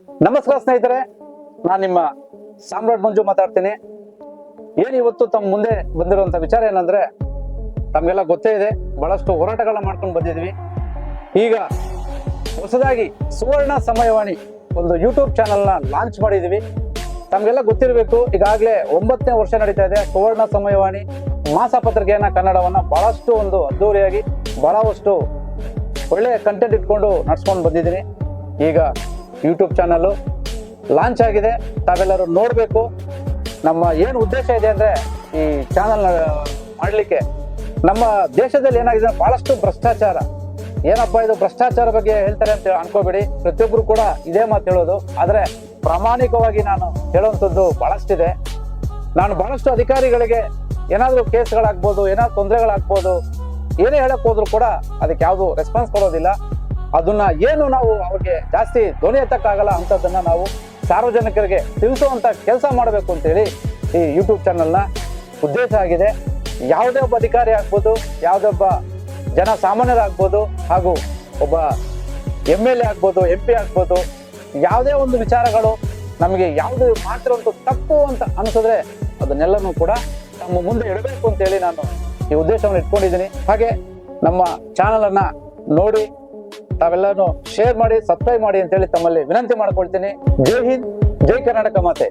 ನಮಸ್ಕಾರ ಸ್ನೇಹಿತರೆ, ನಾನು ನಿಮ್ಮ ಸಾಮ್ರಾಟ್ ಮಂಜು ಮಾತಾಡ್ತೀನಿ. ಇವತ್ತು ತಮ್ಮ ಮುಂದೆ ಬಂದಿರುವಂತ ವಿಚಾರ ಏನಂದ್ರೆ, ತಮಗೆಲ್ಲ ಗೊತ್ತೇ ಇದೆ, ಬಹಳಷ್ಟು ಹೋರಾಟಗಳನ್ನ ಮಾಡ್ಕೊಂಡು ಬಂದಿದ್ವಿ. ಈಗ ಹೊಸದಾಗಿ ಸುವರ್ಣ ಸಮಯವಾಣಿ ಒಂದು ಯೂಟ್ಯೂಬ್ ಚಾನೆಲ್ನ ಲಾಂಚ್ ಮಾಡಿದ್ವಿ. ತಮಗೆಲ್ಲ ಗೊತ್ತಿರಬೇಕು, ಈಗಾಗಲೇ 9ನೇ ವರ್ಷ ನಡೀತಾ ಇದೆ ಸುವರ್ಣ ಸಮಯವಾಣಿ ಮಾಸಪತ್ರಿಕೆಯನ್ನ ಕನ್ನಡವನ್ನ ಬಹಳಷ್ಟು ಒಂದು ಅದ್ದೂರಿಯಾಗಿ ಬಹಳಷ್ಟು ಒಳ್ಳೆಯ ಕಂಟೆಂಟ್ ಇಟ್ಕೊಂಡು ನಡ್ಸ್ಕೊಂಡು ಬಂದಿದ್ದೀನಿ. ಈಗ ಯೂಟ್ಯೂಬ್ ಚಾನಲ್ ಲಾಂಚ್ ಆಗಿದೆ, ತಾವೆಲ್ಲರೂ ನೋಡಬೇಕು. ನಮ್ಮ ಏನು ಉದ್ದೇಶ ಇದೆ ಅಂದರೆ, ಈ ಚಾನಲ್ ಮಾಡಲಿಕ್ಕೆ ನಮ್ಮ ದೇಶದಲ್ಲಿ ಏನಾಗಿದೆ, ಬಹಳಷ್ಟು ಭ್ರಷ್ಟಾಚಾರ. ಏನಪ್ಪ ಇದು ಭ್ರಷ್ಟಾಚಾರ ಬಗ್ಗೆ ಹೇಳ್ತಾರೆ ಅಂತ ಅನ್ಕೋಬೇಡಿ, ಪ್ರತಿಯೊಬ್ಬರು ಕೂಡ ಇದೇ ಮಾತು ಹೇಳೋದು. ಆದರೆ ಪ್ರಾಮಾಣಿಕವಾಗಿ ನಾನು ಹೇಳುವಂಥದ್ದು ಬಹಳಷ್ಟಿದೆ. ನಾನು ಬಹಳಷ್ಟು ಅಧಿಕಾರಿಗಳಿಗೆ ಏನಾದರೂ ಕೇಸ್ಗಳಾಗ್ಬೋದು, ಏನಾದ್ರು ತೊಂದರೆಗಳಾಗ್ಬೋದು, ಏನೇ ಹೇಳಕ್ ಹೋದ್ರು ಕೂಡ ಅದಕ್ಕೆ ಯಾವುದು ರೆಸ್ಪಾನ್ಸ್ ಕೊಡೋದಿಲ್ಲ. ಅದನ್ನ ಏನು ನಾವು ಅವ್ರಿಗೆ ಜಾಸ್ತಿ ಧ್ವನಿ ಎತ್ತಕ್ಕಾಗಲ್ಲ ಅಂಥದ್ದನ್ನ ನಾವು ಸಾರ್ವಜನಿಕರಿಗೆ ತಿಳಿಸುವಂತ ಕೆಲಸ ಮಾಡಬೇಕು ಅಂತೇಳಿ ಈ ಯೂಟ್ಯೂಬ್ ಚಾನಲ್ನ ಉದ್ದೇಶ ಆಗಿದೆ. ಯಾವುದೇ ಒಬ್ಬ ಅಧಿಕಾರಿ ಆಗ್ಬೋದು, ಯಾವುದೇ ಒಬ್ಬ ಜನ ಸಾಮಾನ್ಯರಾಗ್ಬೋದು, ಹಾಗೂ ಒಬ್ಬ MLA ಆಗ್ಬೋದು, MP ಆಗ್ಬೋದು, ಯಾವುದೇ ಒಂದು ವಿಚಾರಗಳು ನಮಗೆ ಯಾವುದು ಮಾಡ್ತಿರುವಂಥ ತಪ್ಪು ಅಂತ ಅನಿಸಿದ್ರೆ ಅದನ್ನೆಲ್ಲನೂ ಕೂಡ ನಮ್ಮ ಮುಂದೆ ಇಡಬೇಕು ಅಂತೇಳಿ ನಾನು ಈ ಉದ್ದೇಶವನ್ನು ಇಟ್ಕೊಂಡಿದ್ದೀನಿ. ಹಾಗೆ ನಮ್ಮ ಚಾನಲ್ ಅನ್ನ ನೋಡಿ ತಾವೆಲ್ಲರೂ ಶೇರ್ ಮಾಡಿ, ಸಬ್ಸ್ಕ್ರೈಬ್ ಮಾಡಿ ಅಂತೇಳಿ ತಮ್ಮಲ್ಲಿ ವಿನಂತಿ ಮಾಡ್ಕೊಳ್ತೀನಿ. ಜೈ ಹಿಂದ್, ಜೈ ಕರ್ನಾಟಕ ಮಾತೆ.